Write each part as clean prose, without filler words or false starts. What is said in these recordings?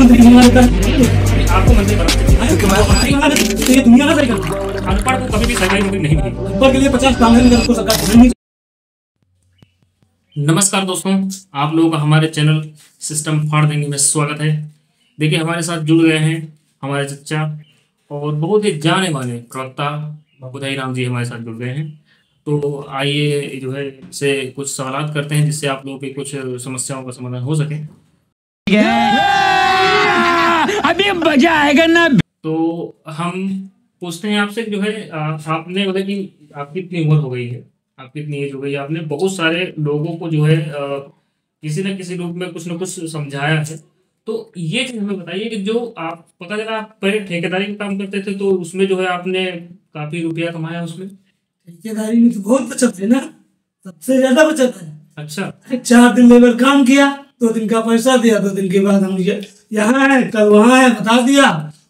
मंत्री हमारे पास आपको मंत्री बना तो ये दुनिया का सही करना। अनपढ़ को कभी भी सरकारी नौकरी नहीं मिलेगी। अनपढ़ के लिए 50 काम है को सरकार नहीं। नमस्कार दोस्तों, आप लोगों का हमारे चैनल सिस्टम फाड़ देंगे में स्वागत है। देखिए, हमारे साथ जुड़ गए हैं हमारे चच्चा और बहुत ही जाने माने प्रवक्ता बुधाई राम जी हमारे साथ जुड़ गए हैं। तो आइए जो है से कुछ सवाल करते हैं जिससे आप लोगों की कुछ समस्याओं का समाधान हो सके। अभी मजा आएगा ना। तो हम पूछते हैं आपसे जो है आपने मतलब कि आपकी इतनी उम्र हो गई है, आपकी इतनी एज हो गई है, आपने बहुत सारे लोगों को जो है किसी न किसी रूप में कुछ न कुछ समझाया है। तो ये चीज हमें बताइए कि जो आप पता चला आप पहले ठेकेदारी का काम करते थे तो उसमें जो है आपने काफी रुपया कमाया उसमें। ठेकेदारी में तो बहुत बचत है ना, सबसे ज्यादा बचत है। अच्छा, 4 दिन लेबर काम किया, 2 दिन का पैसा दिया, 2 दिन के बाद हम यहाँ है कल वहाँ है बता दिया,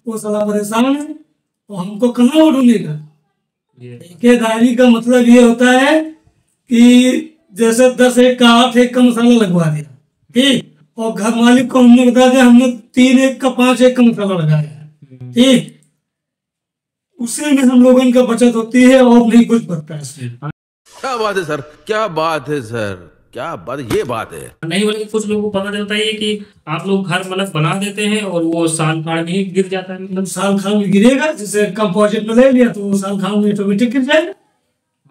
वो साला परेशान है तो हमको कहाँ वो ढूंढेगा। ठेकेदारी का मतलब ये होता है कि जैसे 10 एक का 8 एक का मसाला लगवा दिया, ठीक, और घर मालिक को हमने बता दिया हमने 3 एक का 5 एक का मसाला लगाया, ठीक, उसी में हम लोगों का बचत होती है और नहीं कुछ बचता है। क्या बात है सर, क्या बात है सर, क्या बात, ये बात है नहीं बोले कुछ लोगों को पता चलता है कि आप लोग घर मतलब बना देते हैं और वो साल खाड़ में ही गिर जाता है। मतलब साल खाल में गिरेगा, जैसे कंपोजिट में ले लिया तो वो साल खाल में ऑटोमेटिक गिर जाएगा।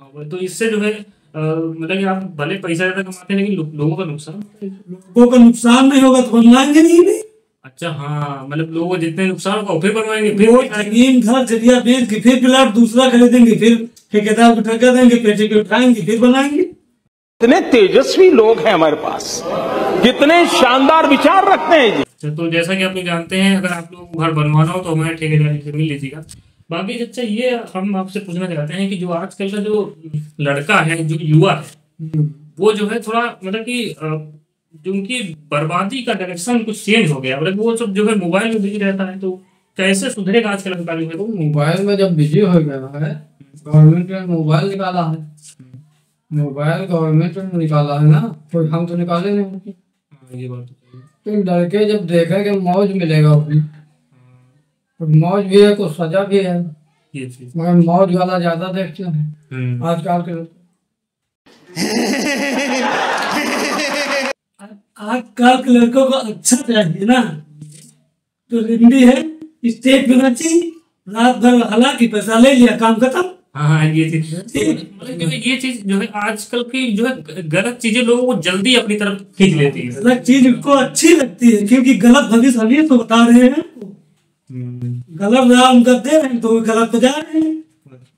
हाँ, तो इससे जो है मतलब कि आप भले पैसा ज्यादा कमाते हैं लेकिन लोगों का नुकसान, लोगों का नुकसान नहीं होगा तो बनवाएंगे नहीं। अच्छा, हाँ, मतलब लोगों को जितने नुकसान होगा फिर बनवाएंगे, फिर वो जमीन घर जरिया बेच के फिर प्लाट दूसरा खरीदेंगे, फिर ठेकेदार को ठेका देंगे, पेटे के उठाएंगे, फिर बनाएंगे। कितने तेजस्वी लोग हैं हमारे पास, कितने शानदार विचार रखते हैं जी। तो जैसा कि आप लोग जानते हैं, अगर आप लोगों को घर बनवाना हो तो हमारे ठेकेदारी से मिल लीजिएगा। बाकी अच्छा, ये हम आपसे पूछना चाहते हैं कि जो आजकल का जो लड़का है, जो युवा है, वो जो है थोड़ा मतलब कि जो उनकी बर्बादी का डायरेक्शन कुछ चेंज हो गया, मतलब वो सब जो है मोबाइल में बिजी रहता है। तो कैसे सुधरेगा आजकल का तालीम है? तो मोबाइल में जब बिजी हो गया है, गवर्नमेंट ने मोबाइल निकाला है, मोबाइल गवर्नमेंट ने निकाला है ना, कोई हम तो निकाले नहीं। ये बात तो लड़के जब देखेंगे मौज मिलेगा अपनी, तो मौज भी है कुछ सजा भी है, ये चीज मगर मौज वाला ज्यादा देखते हैं आजकल के। आजकल के लड़कों को अच्छा चाहिए ना, तो रिंडी है स्टेट में नाची, रात भर हालांकि पैसा ले लिया, काम खत्म। हाँ, ये चीज मतलब ये चीज जो है आजकल की जो है गलत चीजें लोगों को जल्दी अपनी तरफ खींच लेती है। गलत चीज उनको अच्छी लगती है क्योंकि गलत भविष्य अभी तो बता रहे हैं, गलत राह उनका दे रहे हैं तो गलत बजा रहे हैं।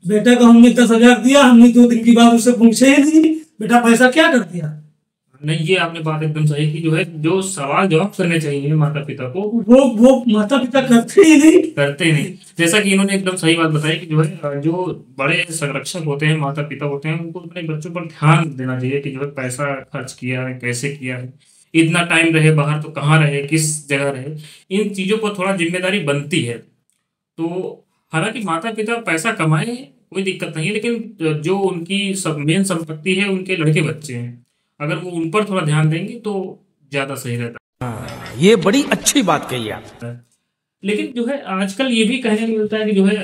बेटा को हमने 10,000 दिया, हमने 2 दिन की बाद उससे पूछे ही नहीं बेटा पैसा क्या कर दिया। नहीं, ये आपने बात एकदम सही की। जो है जो सवाल जवाब करने चाहिए माता पिता को, वो माता पिता करते ही नहीं। जैसा कि इन्होंने एकदम सही बात बताई कि जो है जो बड़े संरक्षक होते हैं, माता पिता होते हैं, उनको अपने बच्चों पर ध्यान देना चाहिए कि जो है पैसा खर्च किया है, कैसे किया है, इतना टाइम रहे बाहर तो कहाँ रहे, किस जगह रहे, इन चीजों पर थोड़ा जिम्मेदारी बनती है। तो हालांकि माता पिता पैसा कमाए कोई दिक्कत नहीं है, लेकिन जो उनकी मेन संपत्ति है उनके लड़के बच्चे हैं, अगर वो उन पर थोड़ा ध्यान देंगे तो ज्यादा सही रहता है। ये बड़ी अच्छी बात कही आप। लेकिन जो है आजकल ये भी कहने को मिलता है कि जो है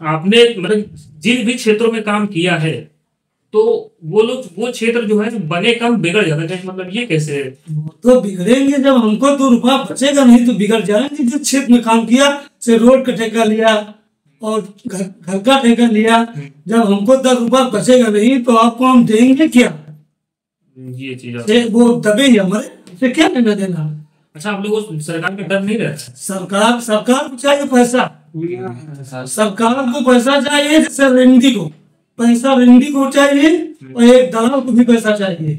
आपने मतलब जिन भी क्षेत्रों में काम किया है तो वो क्षेत्र जो है बने कम बिगड़ जाता है। मतलब ये कैसे है? तो बिगड़ेंगे जब हमको 2 रुपया बचेगा नहीं तो बिगड़ जाएंगे। जिस क्षेत्र में काम किया से रोड का ठेका लिया और घर का ठेका लिया, जब हमको 10 रुपया बचेगा नहीं तो आपको हम देंगे क्या? ये चीज वो दबे ही हमारे से क्या लेना देना। अच्छा, आप लोगों को सरकार का डर नहीं रहता? सरकार को चाहिए पैसा, सरकार को पैसा चाहिए, जैसे रेंडी को पैसा रेंडी को चाहिए और एक दलाल को भी पैसा चाहिए।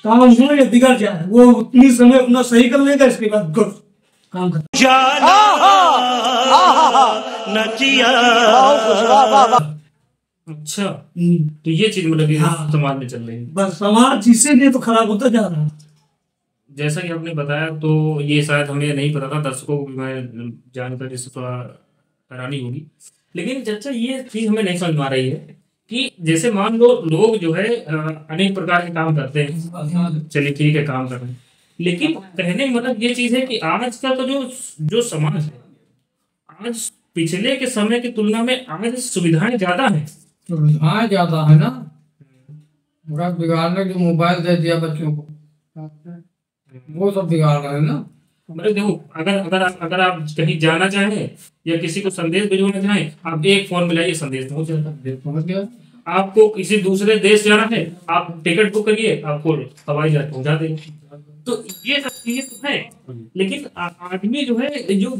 काम हो या बिगड़ जाए वो उतनी समय अपना सही कर लेगा, इसके बाद गुड काम कर। अच्छा, तो ये चीज मतलब समाज में चल रही है। बस समाज इसीलिए तो खराब होता जा रहा है। जैसा कि आपने बताया तो ये शायद हमें नहीं पता था, दर्शकों को भी मैं जानकारी से थोड़ा हैरानी होगी। लेकिन चाचा ये चीज हमें नहीं समझ में आ रही है कि जैसे मान लो लोग जो है अनेक प्रकार के काम करते हैं, चलिए ठीक है काम कर रहे हैं, लेकिन कहने का मतलब ये चीज है कि आज का तो जो जो समाज है, आज पिछले के समय की तुलना में आज सुविधाएं ज्यादा है। सुविधाएं ज्यादा है ना, मगर बिगाड़ने जो मोबाइल दे दिया बच्चों को, वो सब बिगाड़ रहे हैं ना। मतलब देखो, अगर आप कहीं जाना चाहें या किसी को संदेश भिजवाना चाहें, आप एक फोन मिलाइए, संदेश पहुंच जाता है। समझ गया। आपको किसी दूसरे देश जाना है, आप टिकट बुक करिए, आपको हवाई जहाज पहुंचा देंगे। तो ये सब चीजें तो है, लेकिन आदमी जो है, जो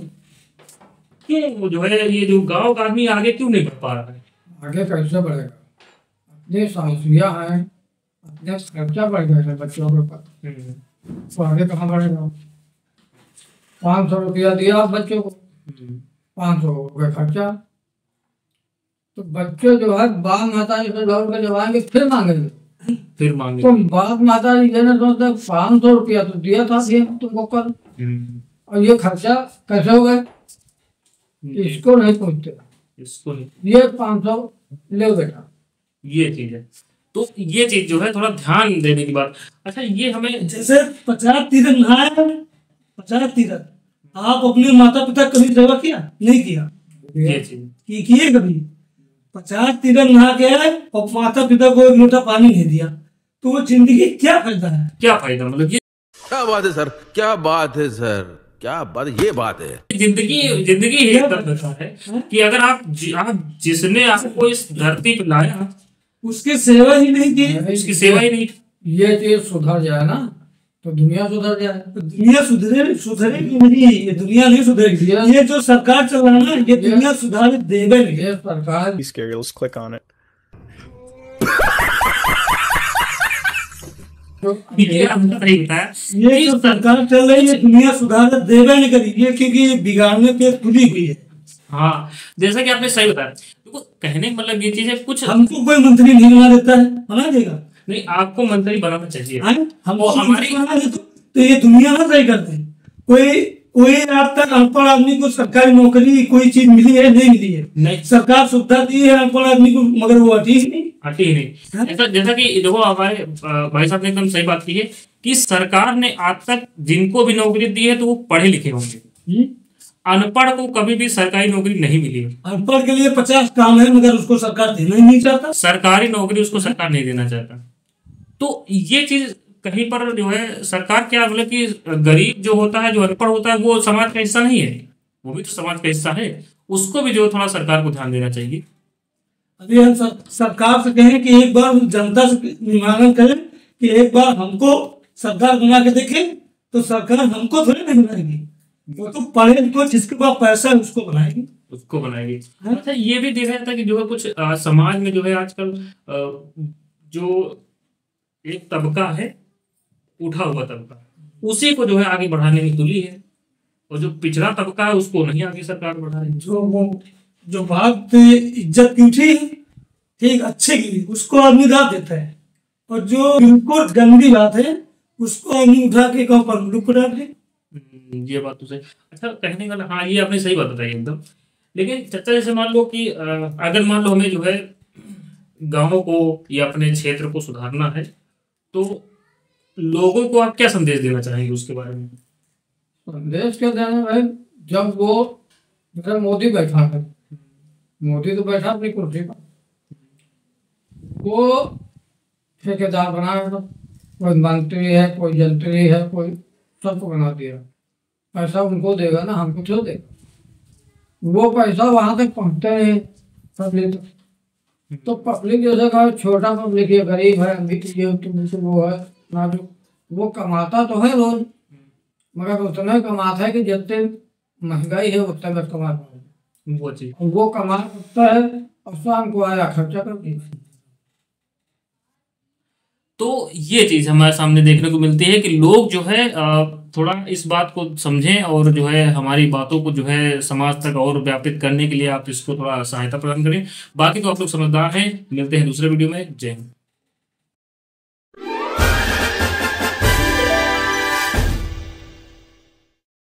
क्यों जो है, ये जो गांव का आदमी आगे क्यों नहीं बढ़ पा रहा है? आगे कैसे बढ़ेगा? अपनी समस्या है, अपने खर्चा बढ़ गया है बच्चों के ऊपर, तो आगे कहाँ बढ़ेगा? 500 रुपया दिया आप बच्चों को, 500 रुपये खर्चा, तो बच्चे जो है बाप माता जी से दौड़ के जब आएंगे फिर मांगेंगे। तो बाप माता जी ने सोचते 500 रुपया तो दिया था ये तुमको कल, और ये खर्चा कैसे हो गए? इसको नहीं पूछते, इसको नहीं, ये 500 ले बेटा, ये चीज है। तो ये चीज जो है थोड़ा ध्यान देने की बात। अच्छा, ये हमें जैसे 50 तीर्थ नहाए, 50 तीर्थ, आप अपने माता पिता कभी सेवा किया? नहीं किया। ये चीज किए कभी? 50 तीर्थ नहा के आए और माता पिता को एक लोटा पानी नहीं दिया, तो वो जिंदगी क्या फायदा है? क्या फायदा? मतलब ये क्या बात है सर, क्या बात है सर, क्या बात, ये बात है। जिंदगी ही एकदम ऐसा है कि अगर आप जिसने आपको इस धरती पे लाया, उसकी सेवा ही नहीं की, उसकी सेवा ही नहीं, ये चीज सुधर जाए ना तो दुनिया सुधर जाए। तो दुनिया सुधरेगी नहीं, ये दुनिया नहीं सुधरेगी। ये जो सरकार चल रहा है ना, ये दुनिया सुधार देगा नहीं। ये सरकार Scary. Let's click on it. ये आपने सही बताया। ये जो सरकार चल रही है, दुनिया सुधार देगा नहीं करेगी, ये क्योंकि बिगाड़ने पे खुली हुई है। हाँ, जैसा कि आपने सही बताया। तो कहने का मतलब ये चीज है, कुछ हमको कोई मंत्री नहीं बना देता है, बना देगा नहीं, आपको मंत्री बनाना चाहिए। हमको हमारी तो ये दुनिया ना सही करते हैं। कोई आज तक अनपढ़ आदमी को सरकारी नौकरी कोई चीज मिली है? नहीं मिली है। नहीं, सरकार सुविधा दी है अनपढ़ आदमी को, मगर वो हटी ही नहीं। ऐसा जैसा कि देखो, हमारे भाई साहब ने एकदम सही बात की है कि सरकार ने आज तक जिनको भी नौकरी दी है तो वो पढ़े लिखे होंगे। अनपढ़ को कभी भी सरकारी नौकरी नहीं मिली है। अनपढ़ के लिए 50 काम है, मगर उसको सरकार देना ही नहीं चाहता। सरकारी नौकरी उसको सरकार नहीं देना चाहता। तो ये चीज कहीं पर जो है, सरकार क्या, मतलब कि गरीब जो होता है, जो अनपढ़ होता है, वो समाज का हिस्सा नहीं है, वो भी तो समाज का हिस्सा है। उसको भी जो थोड़ा सरकार को ध्यान देना चाहिए। अभी हम सरकार से कहें कि एक बार जनता से निवेदन करें कि एक बार हमको सरकार बना के देखे, तो सरकार हमको थोड़ी नहीं बनाएगी, वो तो पढ़े लिखो जिसके पास पैसा है उसको बनाएगी। अच्छा, ये भी देखा जाता है कि जो है कुछ समाज में जो है आजकल जो एक तबका है, उठा हुआ तबका, उसी को जो है आगे बढ़ाने में तुली है, और जो पिछड़ा तबका है उसको नहीं आगे सरकार बढ़ा रही। जो बात इज्जत की उठी, ठीक अच्छे की, उसको आदमी दाद देता है, और जो बिल्कुल गंदी बात है उसको आदमी उठा के कहीं पर मुंह डाल दे। ये बात तो सही। अच्छा, कहने का, हाँ, ये आपने सही बात बताई एकदम। लेकिन चाचा, जैसे मान लो कि अगर मान लो हमें जो है गाँव को या अपने क्षेत्र को सुधारना है, तो लोगों को आप क्या संदेश देना चाहेंगे उसके बारे में? संदेश क्या देना है? जब वो जैसे मोदी बैठा है, मोदी तो बैठा अपनी कुर्सी पर, वो ठेकेदार बनाया था, कोई मंत्री है, कोई जंत्री है, कोई सबको बना दिया। पैसा उनको देगा ना, हमको क्यों देगा? वो पैसा वहां तक पहुंचते नहीं पब्लिक तक। तो पब्लिक जैसे कहा, छोटा पब्लिक है, गरीब है, अमीर ये वो है ना, जो वो कमाता तो है रोज, मगर उतना कमाता है कि जितने महंगाई है उतना बस कमाता है। वो कमा सकता है और शाम को आया खर्चा कर दिया। तो ये चीज हमारे सामने देखने को मिलती है कि लोग जो है थोड़ा इस बात को समझें, और जो है हमारी बातों को जो है समाज तक और व्यापित करने के लिए आप इसको थोड़ा सहायता प्रदान करें। बाकी तो आप लोग समझदार हैं। मिलते हैं दूसरे वीडियो में। जय हिंद।